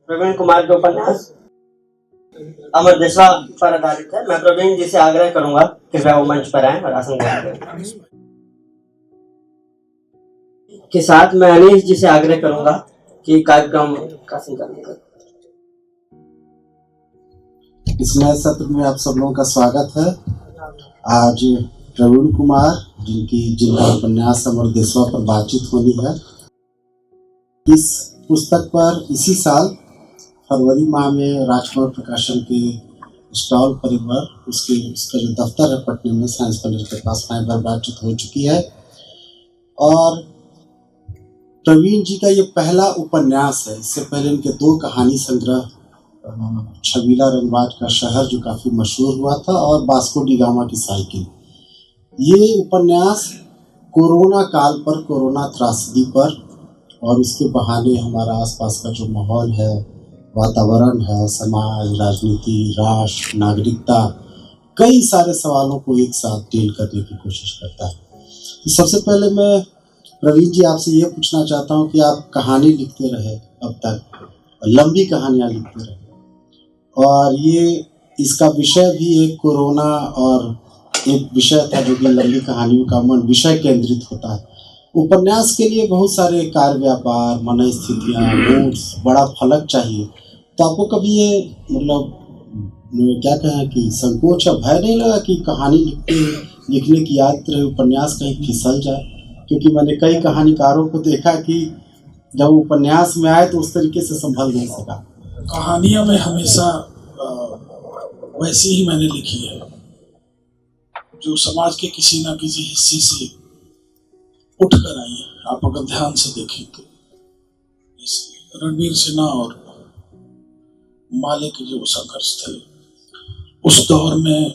प्रवीण कुमार के उपन्यास अमर देशवा पर आधारित है। मैं प्रवीण जी से आग्रह करूंगा कृपया वो मंच पर आएं और आसन ग्रहण करें। के साथ मैं अनीश जी से आग्रह करूंगा कि कार्यक्रम का संचालन करें। इस नए सत्र में आप सब लोगों का स्वागत है। आज प्रवीण कुमार जिनका उपन्यास अमर देशवा पर बातचीत होनी है। इस पुस्तक पर इसी साल फरवरी माह में राजकुमार प्रकाशन के स्टॉल पर एक बार उसका जो दफ्तर है पटने में साइंस कॉलेज के पास में एक बार बातचीत हो चुकी है। और प्रवीण जी का ये पहला उपन्यास है। इससे पहले इनके 2 कहानी संग्रह छबीला रंगबाज का शहर जो काफ़ी मशहूर हुआ था और वास्को डी गामा की साइकिल। ये उपन्यास कोरोना काल पर, कोरोना त्रासदी पर और उसके बहाने हमारा आसपास का जो माहौल है, वातावरण है, समाज, राजनीति, राष्ट्र, नागरिकता, कई सारे सवालों को एक साथ डील करने की कोशिश करता है। तो सबसे पहले मैं प्रवीण जी आपसे ये पूछना चाहता हूँ कि आप कहानी लिखते रहे अब तक, लंबी कहानियाँ लिखते रहे, और ये इसका विषय भी एक कोरोना और एक विषय था जो कि लंबी कहानियों का मन विषय केंद्रित होता है। उपन्यास के लिए बहुत सारे कार्य व्यापार, मन स्थितियाँ, मूड्स, बड़ा फलक चाहिए। तो आपको कभी ये क्या कहें कि संकोच या भय नहीं लगा कि कहानी लिखने की आदत रहे, उपन्यास कहीं फिसल जाए? क्योंकि मैंने कई कहानीकारों को देखा कि जब उपन्यास में आए तो उस तरीके से संभल नहीं सका। कहानियां मैं हमेशा वैसी ही मैंने लिखी है जो समाज के किसी ना किसी हिस्से से उठ कर आई है। आप अगर ध्यान से देखें तो रणवीर सिन्हा और माले के जो संघर्ष थे उस दौर में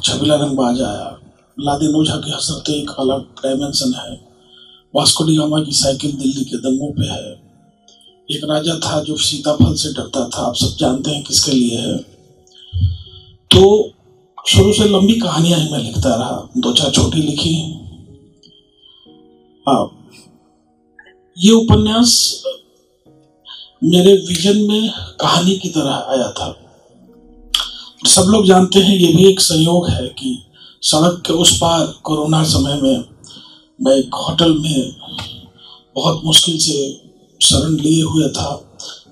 छबीला रंगबाज आया, लादेन ओझा की हसरतें एक अलग डायमेंशन है, वास्को डी गामा की साइकिल दिल्ली के दंगों पे है, एक राजा था जो सीताफल से डरता था, आप सब जानते हैं किसके लिए है। तो शुरू से लंबी कहानियां ही मैं लिखता रहा, 2-4 छोटी लिखी। ये उपन्यास मेरे विजन में कहानी की तरह आया था। सब लोग जानते हैं, ये भी एक संयोग है कि सड़क के उस पार कोरोना समय में मैं एक होटल में बहुत मुश्किल से शरण लिए हुए था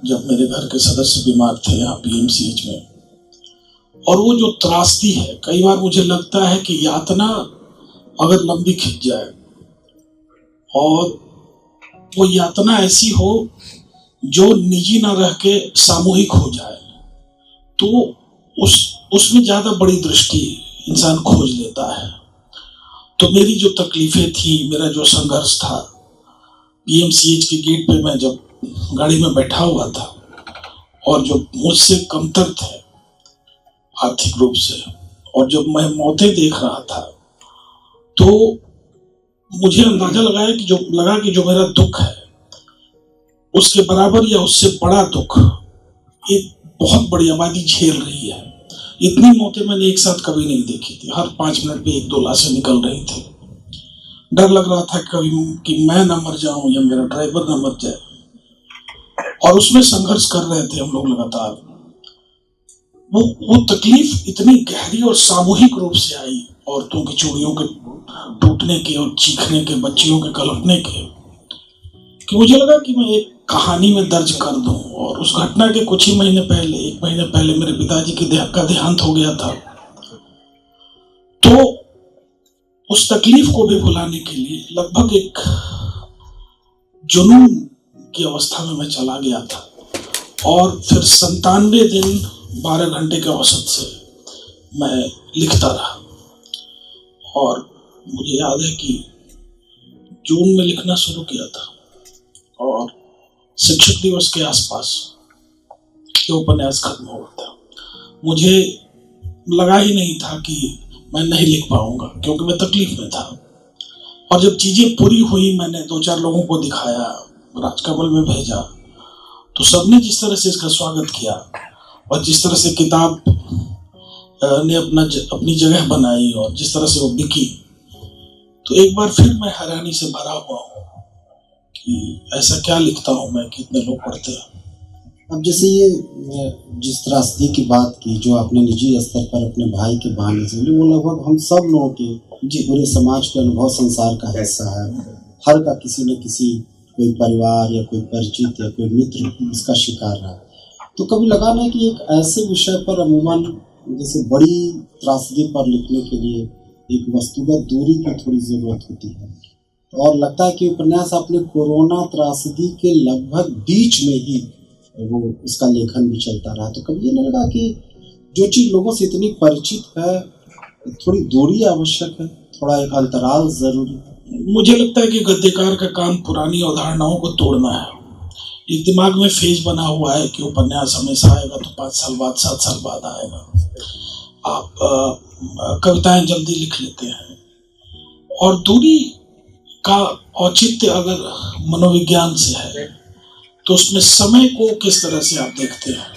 जब मेरे घर के सदस्य बीमार थे यहाँ PMCH में। और वो जो त्रासदी है, कई बार मुझे लगता है कि यातना अगर लंबी खिंच जाए और वो यातना ऐसी हो जो निजी ना रह के सामूहिक हो जाए, तो उसमें ज्यादा बड़ी दृष्टि इंसान खोज लेता है। तो मेरी जो तकलीफें थी, मेरा जो संघर्ष था, PMCH के गेट पे मैं जब गाड़ी में बैठा हुआ था और जो मुझसे कमतर थे आर्थिक रूप से, और जब मैं मौतें देख रहा था, तो मुझे अंदाजा लगा कि जो मेरा दुख है उसके बराबर या उससे बड़ा दुख एक बहुत बड़ी आबादी झेल रही है। इतनी मौतें मैंने एक साथ कभी नहीं देखी थी। हर 5 मिनट में 1-2 लाशें निकल रही थी। डर लग रहा था कभी कि मैं ना मर जाऊं या मेरा ड्राइवर ना मर जाए। और उसमें संघर्ष कर रहे थे हम लोग लगातार। वो तकलीफ इतनी गहरी और सामूहिक रूप से आई, औरतों की चूड़ियों के टूटने के और चीखने के, बच्चियों के कलपने के, कि मुझे लगा कि मैं एक कहानी में दर्ज कर दूं। और उस घटना के कुछ ही महीने पहले, 1 महीने पहले मेरे पिताजी का देहांत हो गया था। तो उस तकलीफ को भी भुलाने के लिए लगभग एक जुनून की अवस्था में मैं चला गया था। और फिर 97 दिन 12 घंटे के औसत से मैं लिखता रहा। और मुझे याद है कि जून में लिखना शुरू किया था और शिक्षक दिवस के आसपास ये उपन्यास खत्म हो गया था। मुझे लगा ही नहीं था कि मैं नहीं लिख पाऊंगा, क्योंकि मैं तकलीफ में था। और जब चीजें पूरी हुई, मैंने 2-4 लोगों को दिखाया, राजकमल में भेजा, तो सबने जिस तरह से इसका स्वागत किया और जिस तरह से किताब ने अपनी जगह बनाई और जिस तरह से वो बिकी, तो एक बार फिर मैं हैरानी से भरा हुआ हूँ कि ऐसा क्या लिखता हूँ मैं कि इतने लोग पढ़ते हैं। अब जैसे ये जिस त्रासदी की बात की जो आपने निजी स्तर पर अपने भाई के बहाने से ली, वो लगभग हम सब लोगों के पूरे समाज के अनुभव संसार का हिस्सा है। हर का किसी न किसी कोई परिवार या कोई परिचित या कोई मित्र इसका शिकार रहा। तो कभी लगा ना कि एक ऐसे विषय पर अमूमन जैसे बड़ी त्रासदी पर लिखने के लिए एक वस्तुगत दूरी की थोड़ी ज़रूरत होती है, और लगता है कि उपन्यास अपने कोरोना त्रासदी के लगभग बीच में ही वो उसका लेखन भी चलता रहा। तो कभी ये नहीं लगा कि जो चीज़ लोगों से इतनी परिचित है, थोड़ी दूरी आवश्यक है, थोड़ा एक अंतराल ज़रूरी है? मुझे लगता है कि गद्यकार का काम पुरानी अवधारणाओं को तोड़ना है। एक दिमाग में फेज बना हुआ है कि उपन्यास हमेशा आएगा तो 5 साल बाद 7 साल बाद आएगा। आप कविताएं जल्दी लिख लेते हैं, और दूरी का औचित्य अगर मनोविज्ञान से है तो उसमें समय को किस तरह से आप देखते हैं।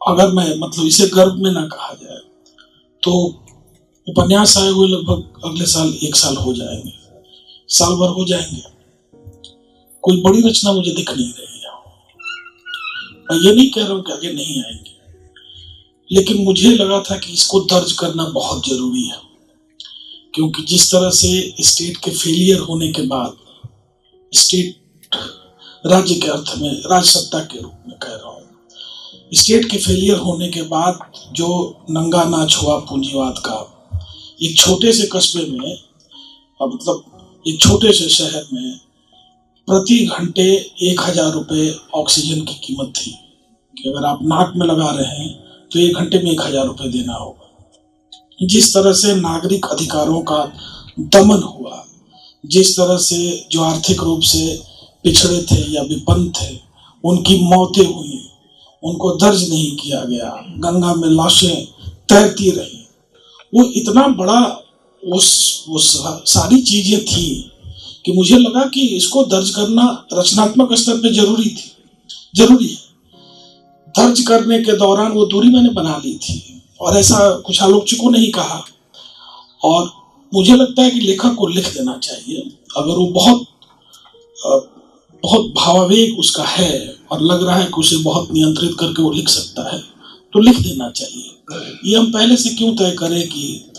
अगर मैं मतलब इसे गर्व में ना कहा जाए तो उपन्यास आए हुए लगभग अगले साल 1 साल हो जाएंगे, साल भर हो जाएंगे, कोई बड़ी रचना मुझे दिख नहीं रही है। मैं ये नहीं कह रहा हूं कि आगे नहीं आएंगे, लेकिन मुझे लगा था कि इसको दर्ज करना बहुत जरूरी है, क्योंकि जिस तरह से स्टेट के फेलियर होने के बाद, स्टेट राज्य के अर्थ में राजसत्ता के रूप में कह रहा हूँ, स्टेट के फेलियर होने के बाद जो नंगा नाच हुआ पूंजीवाद का, एक छोटे से कस्बे में, मतलब एक छोटे से शहर में प्रति घंटे 1000 रुपये ऑक्सीजन की कीमत थी कि अगर आप नाक में लगा रहे हैं तो 1 घंटे में 1000 रुपये देना होगा। जिस तरह से नागरिक अधिकारों का दमन हुआ, जिस तरह से जो आर्थिक रूप से पिछड़े थे या विपन्न थे उनकी मौतें हुई, उनको दर्ज नहीं किया गया, गंगा में लाशें तैरती रही, वो इतना बड़ा वो सारी चीजें थी कि मुझे लगा कि इसको दर्ज करना रचनात्मक स्तर पे जरूरी है। दर्ज करने के दौरान वो दूरी मैंने बना ली थी, और ऐसा कुछ आलोचकों ने ही कहा, और मुझे लगता है कि लेखक को लिख देना चाहिए। अगर वो बहुत भावावेग उसका है और लग रहा है कि उसे बहुत नियंत्रित करके वो लिख सकता है, तो लिख देना चाहिए। ये हम पहले से क्यों तय करें कि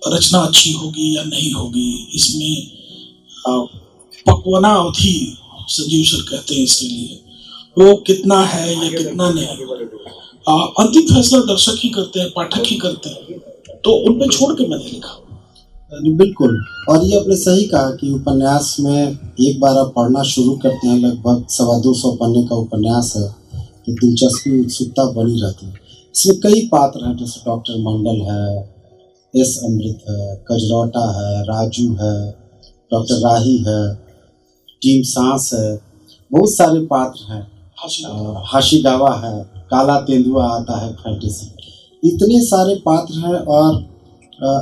रचना अच्छी होगी या नहीं होगी। इसमें पक्वना अवधि संजीव सर कहते हैं इसके लिए, वो कितना है या कितना नहीं, अंतिम फैसला दर्शक ही करते हैं, पाठक ही करते हैं, तो उन पे छोड़ के मैंने लिखा। बिल्कुल, और ये आपने सही कहा कि उपन्यास में एक बार आप पढ़ना शुरू करते हैं, लगभग 225 पन्ने का उपन्यास है, तो दिलचस्पी उत्सुकता बनी रहती है। इसमें कई पात्र हैं, जैसे डॉक्टर मंडल है, एस अमृत है, कजरौटा है, राजू है, डॉक्टर राही है, टीम सांस है, बहुत सारे पात्र हैं, हाशिगावा है, काला तेंदुआ आता है फैंटेसी, इतने सारे पात्र हैं, और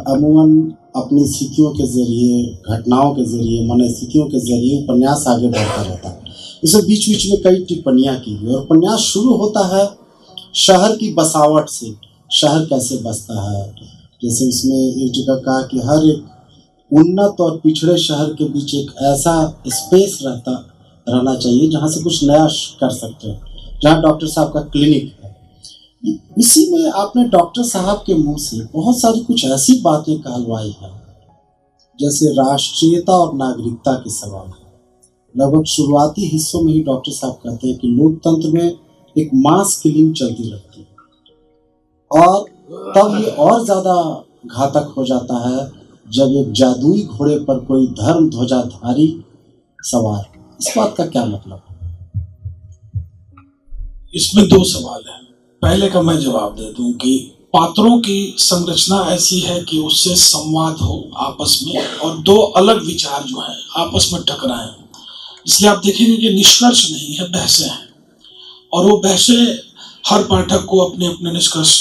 अमूमन अपनी स्थितियों के जरिए, घटनाओं के जरिए, मनस्थितियों के जरिए उपन्यास आगे बढ़ता रहता है। इसमें बीच बीच में कई टिप्पणियाँ की गई, और उपन्यास शुरू होता है शहर की बसावट से, शहर कैसे बसता है। जैसे उसमें एक जगह कहा कि हर एक उन्नत और पिछड़े शहर के बीच एक ऐसा स्पेस रहना चाहिए जहाँ से कुछ नया कर सकते हैं, जहाँ डॉक्टर साहब का क्लिनिक है। इसी में आपने डॉक्टर साहब के मुंह से बहुत सारी कुछ ऐसी बातें कहलवाई हैं, जैसे राष्ट्रीयता और नागरिकता के सवाल। लगभग शुरुआती हिस्सों में ही डॉक्टर साहब कहते हैं कि लोकतंत्र में एक मास किलिंग चलती रहती है, और तब ये और ज़्यादा घातक हो जाता है जब एक जादुई घोड़े पर कोई धर्म ध्वजाधारी सवार। इस बात का क्या मतलब? इसमें 2 सवाल हैं। पहले का मैं जवाब दे दूं कि पात्रों की संरचना ऐसी है कि उससे संवाद हो आपस में, और 2 अलग विचार जो हैं आपस में टकराएं। इसलिए आप देखेंगे कि निष्कर्ष नहीं है, बहसें हैं, और वो बहसें हर पाठक को अपने अपने निष्कर्ष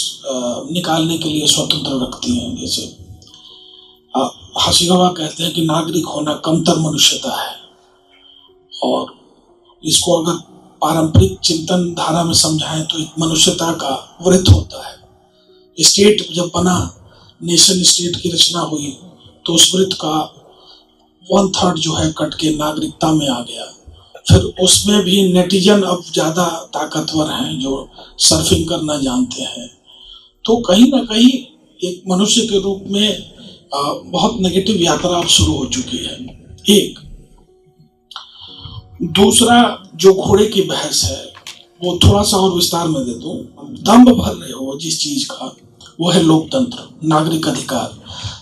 निकालने के लिए स्वतंत्र रखती हैं। जैसे हाशिगावा कहते हैं कि नागरिक होना कमतर मनुष्यता है, और इसको अगर पारंपरिक चिंतन धारा में समझाएं तो एक मनुष्यता का वृत्त होता है। स्टेट जब बना, नेशन स्टेट की रचना हुई, तो उस वृत्त का 1/3 जो है कट के नागरिकता में आ गया, फिर उसमें भी नेटिजन अब ज्यादा ताकतवर हैं जो सर्फिंग करना जानते हैं। तो कहीं ना कहीं एक मनुष्य के रूप में बहुत नेगेटिव यात्रा अब शुरू हो चुकी है। एक दूसरा जो घोड़े की बहस है वो थोड़ा सा और विस्तार में दे दूं। दम्भ भर रहे हो जिस चीज का, वो है लोकतंत्र, नागरिक अधिकार।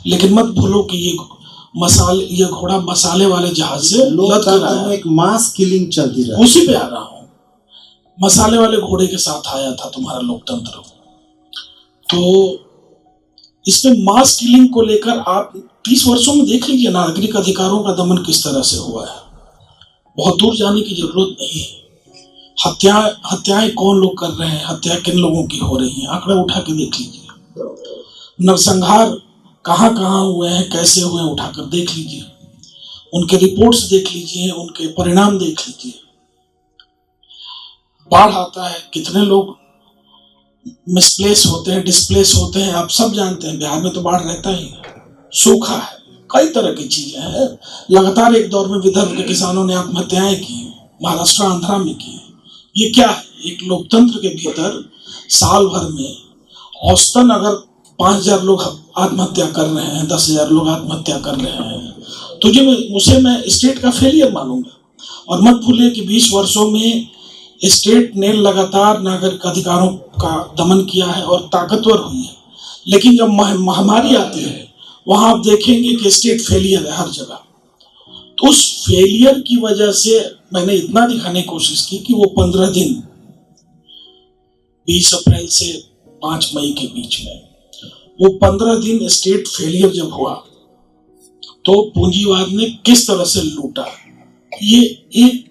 लेकिन मत भूलो कि ये घोड़ा मसाले वाले जहाज से लद कर आया है। एक मास किलिंग चलती रही, उसी पे आ रहा हूं। मसाले वाले घोड़े के साथ आया था तुम्हारा लोकतंत्र। तो इसमें मास किलिंग को लेकर आप 30 वर्षों में देख लीजिए नागरिक अधिकारों का दमन किस तरह से हुआ है। बहुत दूर जाने की जरूरत नहीं है। हत्याएं कौन लोग कर रहे हैं, हत्या किन लोगों की हो रही है, आंकड़े उठा के देख लीजिए। नरसंहार कहाँ कहाँ हुए हैं, कैसे हुए हैं, उठाकर देख लीजिए। उनके रिपोर्ट्स देख लीजिए, उनके परिणाम देख लीजिए। बाढ़ आता है, कितने लोग मिसप्लेस होते हैं, डिस्प्लेस होते हैं, आप सब जानते हैं। बिहार में तो बाढ़ रहता ही है, सूखा है, कई तरह की चीजें हैं। लगातार एक दौर में विदर्भ के किसानों ने आत्महत्याएं की, महाराष्ट्र आंध्रा में की। ये क्या है? एक लोकतंत्र के भीतर साल भर में औसतन अगर 5,000 लोग आत्महत्या कर रहे हैं, 10,000 लोग आत्महत्या कर रहे हैं, तो उसे मैं स्टेट का फेलियर मानूंगा। और मत भूलिए कि 20 वर्षों में स्टेट ने लगातार नागरिक अधिकारों का दमन किया है और ताकतवर हुई है। लेकिन जब महामारी आती है वहां आप देखेंगे कि स्टेट फेलियर है हर जगह। तो उस फेलियर की वजह से मैंने इतना दिखाने की कोशिश की कि वो 15 दिन 20 अप्रैल से 5 मई के बीच में वो 15 दिन स्टेट फेलियर जब हुआ तो पूंजीवाद ने किस तरह से लूटा, ये एक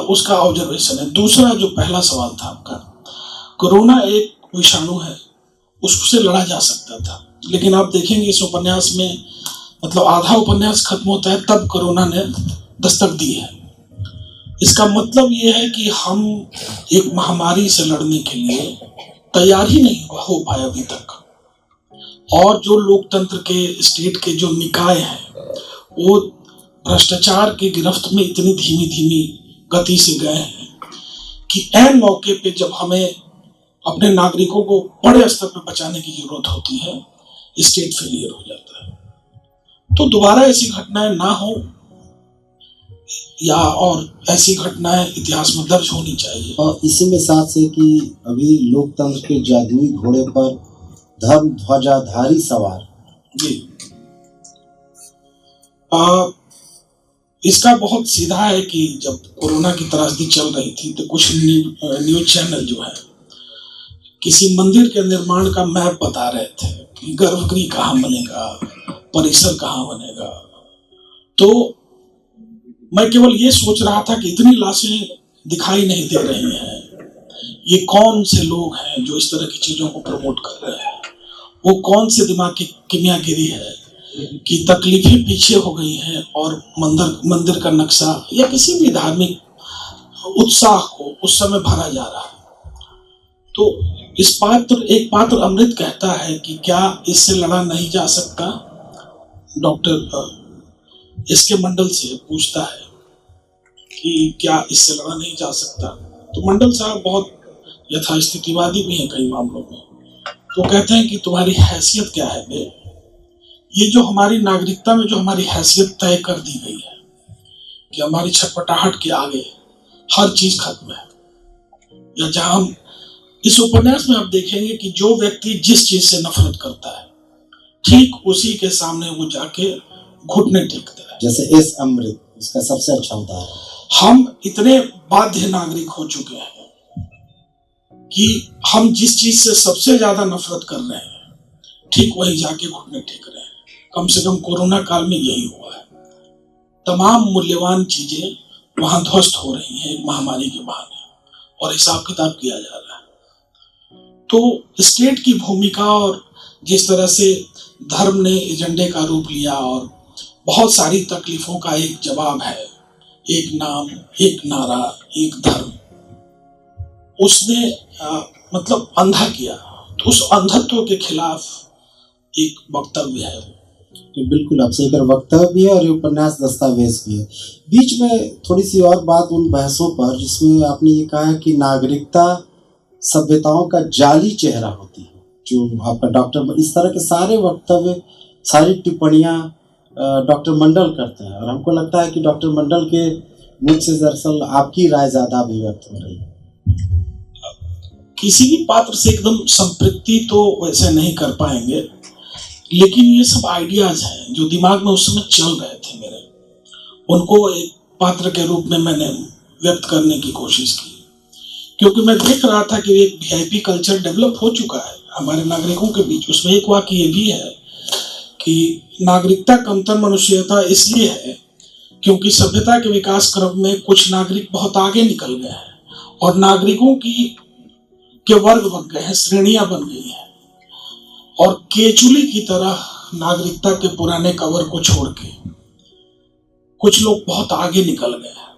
उसका ऑब्जर्वेशन है। दूसरा जो पहला सवाल था आपका, कोरोना एक विषाणु है, उससे लड़ा जा सकता था। लेकिन आप देखेंगे इस उपन्यास में, मतलब आधा उपन्यास खत्म होता है तब कोरोना ने दस्तक दी है। इसका मतलब ये है कि हम एक महामारी से लड़ने के लिए तैयार ही नहीं हो पाए अभी तक। और जो लोकतंत्र के, स्टेट के जो निकाय हैं, वो भ्रष्टाचार की गिरफ्त में इतनी धीमी धीमी गति से गए हैं कि ऐन मौके पे जब हमें अपने नागरिकों को बड़े स्तर पर बचाने की जरूरत होती है, स्टेट फेलियर हो जाता है। तो दोबारा ऐसी घटनाएं ना हो, या और ऐसी घटनाएं इतिहास में दर्ज होनी चाहिए। और इसी में साथ से कि अभी लोकतंत्र के जादुई घोड़े पर धर्म ध्वजाधारी सवार जी, इसका बहुत सीधा है कि जब कोरोना की त्रासदी चल रही थी तो कुछ न्यूज चैनल जो है किसी मंदिर के निर्माण का मैप बता रहे थे कि गर्भगृह कहाँ बनेगा, परिसर कहाँ बनेगा। तो मैं केवल ये सोच रहा था कि इतनी लाशें दिखाई नहीं दे रही हैं, ये कौन से लोग हैं जो इस तरह की चीजों को प्रमोट कर रहे हैं, वो कौन से दिमाग की किमियागिरी है कि तकलीफें पीछे हो गई हैं और मंदिर का नक्शा या किसी भी धार्मिक उत्साह को उस समय भरा जा रहा है। तो एक पात्र अमृत कहता है कि क्या इससे लड़ा नहीं जा सकता। डॉक्टर इसके मंडल से पूछता है कि क्या इससे लड़ा नहीं जा सकता। तो मंडल साहब बहुत यथास्थितिवादी भी हैं कई मामलों में। तो कहते हैं कि तुम्हारी हैसियत क्या है बे? ये जो हमारी नागरिकता में जो हमारी हैसियत तय कर दी गई है कि हमारी छटपटाहट के आगे हर चीज खत्म है, या जहां हम इस उपन्यास में आप देखेंगे कि जो व्यक्ति जिस चीज से नफरत करता है ठीक उसी के सामने वो जाके घुटने टेकता है। जैसे एस अमृत इसका सबसे अच्छा उदाहरण। हम इतने बाध्य नागरिक हो चुके हैं कि हम जिस चीज से सबसे ज्यादा नफरत कर रहे हैं ठीक वही जाके घुटने टेक रहे हैं। कम से कम कोरोना काल में यही हुआ है। तमाम मूल्यवान चीजें वहां ध्वस्त हो रही हैं एक महामारी के बहाने, और हिसाब किताब किया जा रहा है। तो स्टेट की भूमिका और जिस तरह से धर्म ने एजेंडे का रूप लिया और बहुत सारी तकलीफों का एक जवाब है, एक नाम, एक नारा, एक धर्म, उसने मतलब अंधा किया। तो उस अंधत्व के खिलाफ एक वक्तव्य है कि बिल्कुल आपसे एक वक्तव्य भी है और ये उपन्यास दस्तावेज भी है। बीच में थोड़ी सी और बात उन बहसों पर जिसमें आपने ये कहा है कि नागरिकता सभ्यताओं का जाली चेहरा होती है, जो आपका डॉक्टर इस तरह के सारे वक्तव्य, सारी टिप्पणियाँ डॉक्टर मंडल करते हैं, और हमको लगता है कि डॉक्टर मंडल के मुख से दरअसल आपकी राय ज़्यादा अभिव्यक्त हो रही है। किसी भी पात्र से एकदम संपृक्ति तो वैसे नहीं कर पाएंगे, लेकिन ये सब आइडियाज हैं जो दिमाग में उस समय चल रहे थे मेरे, उनको एक पात्र के रूप में मैंने व्यक्त करने की कोशिश की, क्योंकि मैं देख रहा था कि एक वीआईपी कल्चर डेवलप हो चुका है हमारे नागरिकों के बीच। उसमें एक वाक्य ये भी है कि नागरिकता कमतर मनुष्यता इसलिए है क्योंकि सभ्यता के विकास क्रम में कुछ नागरिक बहुत आगे निकल गए हैं और नागरिकों के वर्ग बन गए हैं, श्रेणियां बन गई हैं, और केचुली की तरह नागरिकता के पुराने कवर को छोड़ के कुछ लोग बहुत आगे निकल गए हैं।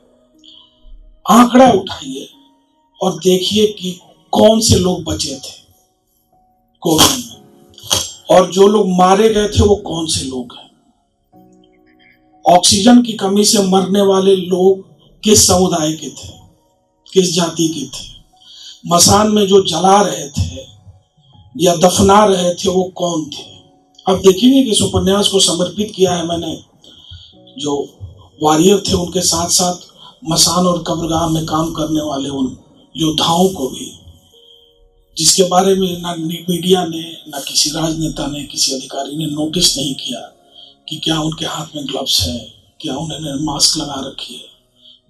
आंकड़ा उठाइए और देखिए कि कौन से लोग बचे थे कोविड में, और जो लोग मारे गए थे वो कौन से लोग हैं। ऑक्सीजन की कमी से मरने वाले लोग किस समुदाय के थे, किस जाति के थे। मसान में जो जला रहे थे या दफना रहे थे वो कौन थे। अब देखेंगे कि इस उपन्यास को समर्पित किया है मैंने जो वॉरियर थे उनके साथ साथ मसान और कब्रगाह में काम करने वाले उन योद्धाओं को भी, जिसके बारे में ना मीडिया ने, ना किसी राजनेता ने, किसी अधिकारी ने नोटिस नहीं किया कि क्या उनके हाथ में ग्लव्स है, क्या उन्होंने मास्क लगा रखी है।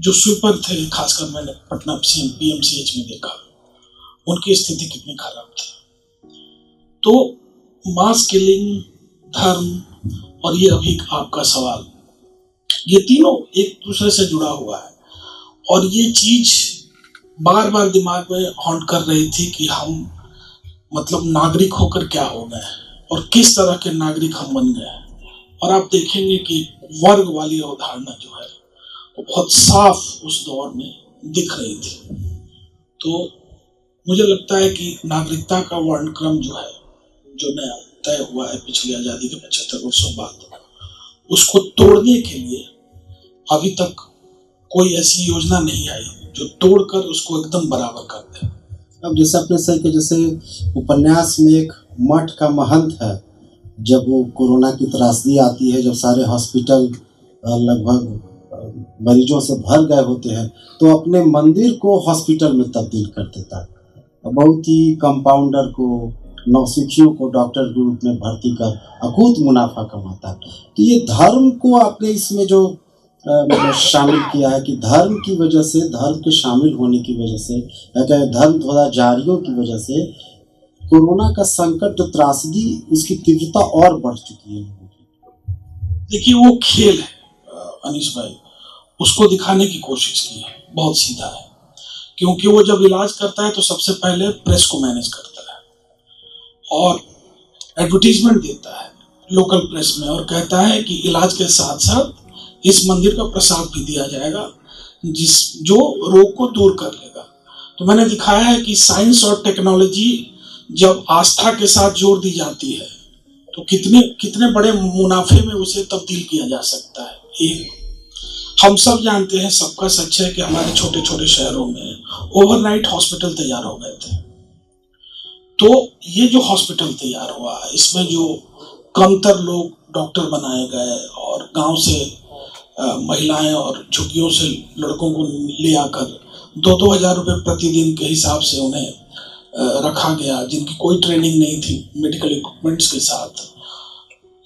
जो स्वीपर थे, खासकर मैंने पटना पीएमसीएच में देखा, उनकी स्थिति कितनी खराब थी। तो मास किलिंग, धर्म और ये अभी आपका सवाल, ये तीनों एक दूसरे से जुड़ा हुआ है, और ये चीज बार बार दिमाग में हॉन्ट कर रही थी कि हम मतलब नागरिक होकर क्या हो गए और किस तरह के नागरिक हम बन गए। और आप देखेंगे कि वर्ग वाली अवधारणा जो है वो बहुत साफ उस दौर में दिख रही थी। तो मुझे लगता है कि नागरिकता का वर्णक्रम जो है, जो नया तय हुआ है पिछली आजादी के 75 वर्षों बाद, उसको तोड़ने के लिए अभी तक कोई ऐसी योजना नहीं आई जो तोड़कर उसको एकदम बराबर कर दे। अब जैसे आपने सही कि जैसे उपन्यास में एक मठ का महंत है, जब वो कोरोना की त्रासदी आती है, जब सारे हॉस्पिटल लगभग मरीजों से भर गए होते हैं, तो अपने मंदिर को हॉस्पिटल में तब्दील कर देता है। बहुत ही कंपाउंडर को, नौसिखियों को डॉक्टर के रूप में भर्ती कर अकूत मुनाफा कमाता है। तो ये धर्म को आपने इसमें जो शामिल किया है कि धर्म की वजह से, धर्म के शामिल होने की वजह से, धर्म जारियों की वजह से कोरोना का संकट, जो त्रासदी, उसकी तीव्रता और बढ़ चुकी है। देखिए वो खेल है अनीश भाई, उसको दिखाने की कोशिश की है, बहुत सीधा है, क्योंकि वो जब इलाज करता है तो सबसे पहले प्रेस को मैनेज करता है और एडवर्टीजमेंट देता है लोकल प्रेस में, और कहता है कि इलाज के साथ साथ इस मंदिर का प्रसाद भी दिया जाएगा जो रोग को दूर कर लेगा। तो मैंने दिखाया है कि साइंस और टेक्नोलॉजी जब आस्था के साथ जोड़ दी जाती है तो कितने बड़े मुनाफे में उसे तब्दील किया जा सकता है। हम सब जानते हैं, सबका सच है कि हमारे छोटे छोटे शहरों में ओवरनाइट हॉस्पिटल तैयार हो गए थे। तो ये जो हॉस्पिटल तैयार हुआ, इसमें जो कमतर लोग डॉक्टर बनाए गए और गांव से महिलाएं और झुग्गियों से लड़कों को ले आकर 2-2 हज़ार रुपये प्रतिदिन के हिसाब से उन्हें रखा गया, जिनकी कोई ट्रेनिंग नहीं थी, मेडिकल इक्विपमेंट्स के साथ।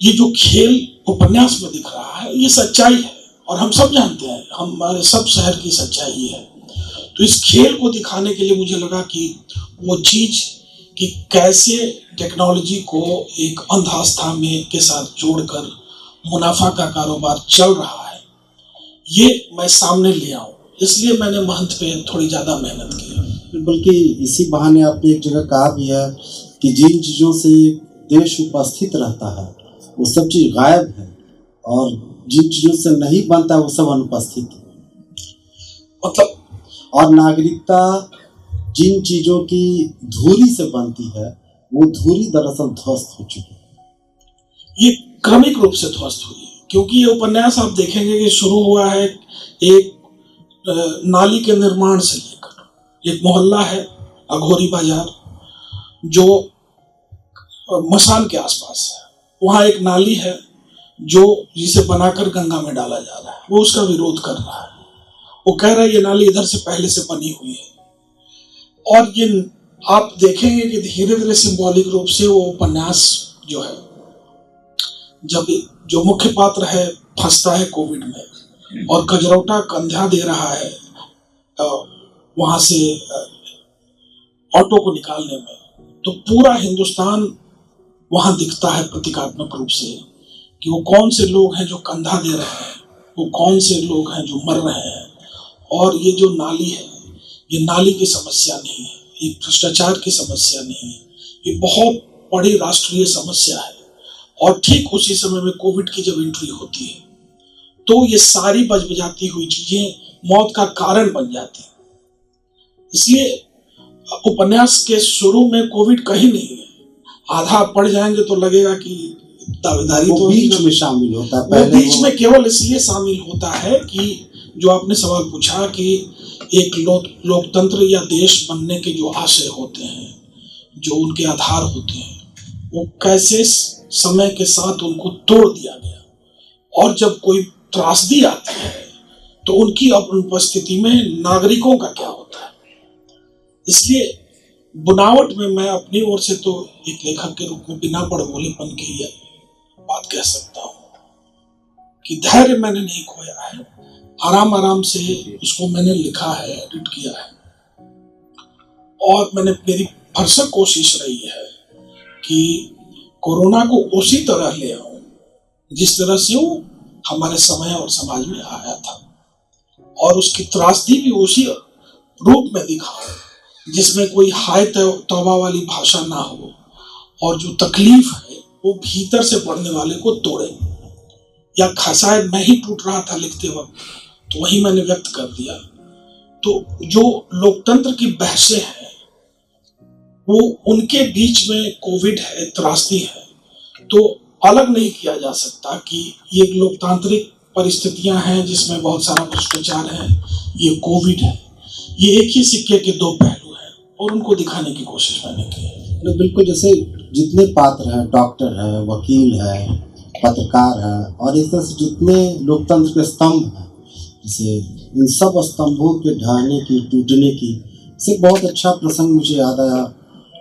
ये जो खेल उपन्यास में दिख रहा है, ये सच्चाई है और हम सब जानते हैं, हमारे सब शहर की सच्चाई ये है। तो इस खेल को दिखाने के लिए मुझे लगा कि वो चीज कि कैसे टेक्नोलॉजी को एक अंधास्था में के साथ जोड़कर मुनाफा का कारोबार चल रहा है, ये मैं सामने ले आऊं, इसलिए मैंने महंत पे थोड़ी ज्यादा मेहनत की। बल्कि इसी बहाने आपने एक जगह कहा भी है कि जिन चीज़ों से देश उपस्थित रहता है वो सब चीज़ गायब है, और जिन चीज़ों से नहीं बनता वो सब अनुपस्थित है। मतलब और नागरिकता जिन चीज़ों की धूरी से बनती है, वो धूरी दरअसल ध्वस्त हो चुकी है। ये क्रमिक रूप से ध्वस्त हुई है, क्योंकि ये उपन्यास आप देखेंगे कि शुरू हुआ है एक नाली के निर्माण से लेकर, एक मोहल्ला है अघोरी बाजार जो मसान के आसपास है, वहाँ एक नाली है जो जिसे बनाकर गंगा में डाला जा रहा है, वो उसका विरोध कर रहा है। वो कह रहा है ये नाली इधर से पहले से बनी हुई है। और ये आप देखेंगे कि धीरे धीरे सिंबॉलिक रूप से वो उपन्यास जो है, जब जो मुख्य पात्र है फंसता है कोविड में और कजरौटा कंधा दे रहा है वहां से ऑटो को निकालने में, तो पूरा हिंदुस्तान वहां दिखता है प्रतीकात्मक रूप से कि वो कौन से लोग हैं जो कंधा दे रहे हैं, वो कौन से लोग हैं जो मर रहे हैं। और ये जो नाली है, ये नाली की समस्या नहीं है, ये भ्रष्टाचार की समस्या नहीं है, ये बहुत बड़ी राष्ट्रीय समस्या है। और ठीक उसी समय में कोविड की जब एंट्री होती है तो ये सारी बजबजाती हुई चीजें मौत का कारण बन जाती हैं। इसलिए उपन्यास के शुरू में कोविड कहीं नहीं है। आधा पढ़ जाएंगे तो लगेगा कि दावेदारी तो बीच में शामिल होता है, वो बीच में केवल इसलिए शामिल होता है कि जो आपने सवाल पूछा कि एक लोकतंत्र या देश बनने के जो आशय होते हैं, जो उनके आधार होते हैं, वो कैसे समय के साथ उनको तोड़ दिया गया। और जब कोई त्रासदी आती है तो उनकी अनुपस्थिति में नागरिकों का क्या होता है। इसलिए बुनावट में मैं अपनी ओर से तो एक लेखक के रूप में बिना बड़बोलेपन के ही बात कह सकता हूँ कि धैर्य मैंने नहीं खोया है, आराम आराम से उसको मैंने लिखा है, एडिट किया है। और मेरी भरसक कोशिश रही है कि कोरोना को उसी तरह ले आऊं जिस तरह से वो हमारे समय और समाज में आया था, और उसकी त्रासदी भी उसी रूप में दिखाऊं जिसमें कोई हाय तौबा वाली भाषा ना हो, और जो तकलीफ है वो भीतर से पढ़ने वाले को तोड़े। या शायद मैं ही टूट रहा था लिखते वक्त, तो वही मैंने व्यक्त कर दिया। तो जो लोकतंत्र की बहसें हैं वो उनके बीच में कोविड है, त्रासदी है, तो अलग नहीं किया जा सकता कि ये लोकतांत्रिक परिस्थितियां हैं जिसमें बहुत सारा भ्रष्टाचार है, ये कोविड है। ये एक ही सिक्के के दो पहलू हैं और उनको दिखाने की कोशिश मैंने की है। बिल्कुल, जैसे जितने पात्र हैं, डॉक्टर है, वकील है, पत्रकार है, और इस तरह से जितने लोकतंत्र के स्तंभ हैं, जैसे इन सब स्तंभों के ढहने की, टूटने की से बहुत अच्छा प्रसंग मुझे याद आया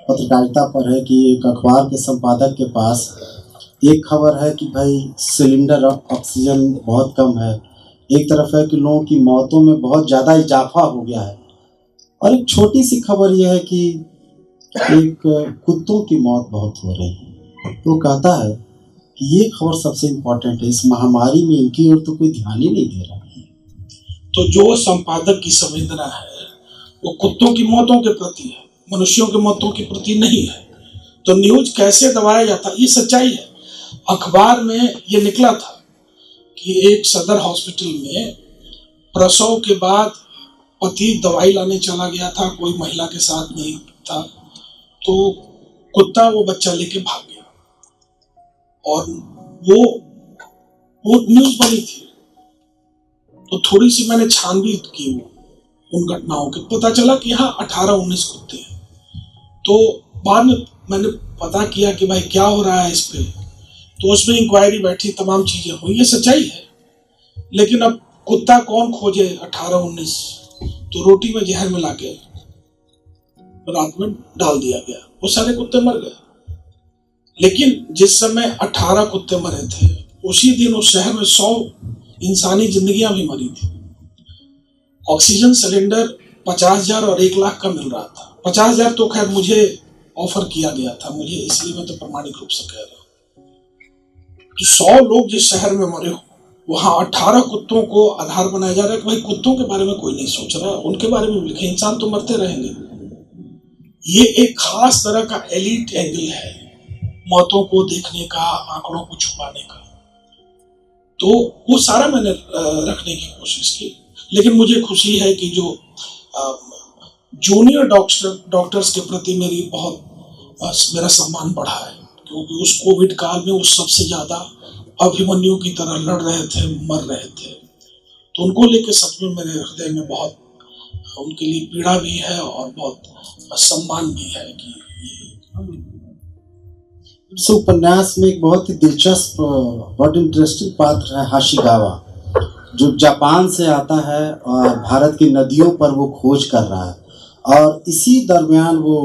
पत्रकारिता पर है कि एक अखबार के संपादक के पास एक खबर है कि भाई सिलेंडर ऑक्सीजन बहुत कम है, एक तरफ है कि लोगों की मौतों में बहुत ज़्यादा इजाफा हो गया है, और एक छोटी सी खबर यह है कि एक कुत्तों की मौत बहुत हो रही है। तो कहता है कि ये खबर सबसे इम्पोर्टेंट है, इस महामारी में इनकी ओर तो कोई ध्यान ही नहीं दे रहा। तो जो संपादक की संवेदना है वो कुत्तों की मौतों के प्रति है, मनुष्यों के मौतों के प्रति नहीं है। तो न्यूज कैसे दबाया जाता, ये सच्चाई है। अखबार में ये निकला था कि एक सदर हॉस्पिटल में प्रसव के बाद पति दवाई लाने चला गया था, कोई महिला के साथ नहीं था, तो कुत्ता वो बच्चा लेके भाग गया, और वो न्यूज बनी थी। तो थोड़ी सी मैंने छानबीन की उन घटनाओं की, पता चला कि यहाँ 18-19 कुत्ते हैं। तो बाद में मैंने पता किया कि भाई क्या हो रहा है इस पे, तो उसमें इंक्वायरी बैठी, तमाम चीजें हुई, ये सच्चाई है। लेकिन अब कुत्ता कौन खोजे 18-19, तो रोटी में जहर मिला के रात में डाल दिया गया, वो सारे कुत्ते मर गए। लेकिन जिस समय 18 कुत्ते मरे थे, उसी दिन उस शहर में 100 इंसानी जिंदगियां भी मरी थी। ऑक्सीजन सिलेंडर 50,000 और 1 लाख का मिल रहा था। 50,000 तो खैर मुझे ऑफर किया गया था, मुझे, इसलिए मैं तो प्रमाणिक रूप से कह रहा हूँ। तो 100 लोग जिस शहर में मरे हो, वहां 18 कुत्तों को आधार बनाया जा रहा है कि भाई कुत्तों के बारे में कोई नहीं सोच रहा, उनके बारे में लिखे, इंसान तो मरते रहेंगे। ये एक खास तरह का एलीट एंगल है मौतों को देखने का, आंकड़ों को छुपाने का। तो वो सारा मैंने रखने की कोशिश की। लेकिन मुझे खुशी है कि जो जूनियर डॉक्टर्स के प्रति मेरा सम्मान बढ़ा है, क्योंकि उस कोविड काल में वो सबसे ज्यादा अभिमन्यु की तरह लड़ रहे थे, मर रहे थे। तो उनको लेकर सच में मेरे हृदय में बहुत उनके लिए पीड़ा भी है और बहुत सम्मान भी है कि इस उपन्यास में एक बहुत ही दिलचस्प, बहुत इंटरेस्टिंग पात्र है हाशिगावा, जो जापान से आता है और भारत की नदियों पर वो खोज कर रहा है और इसी दरमियान वो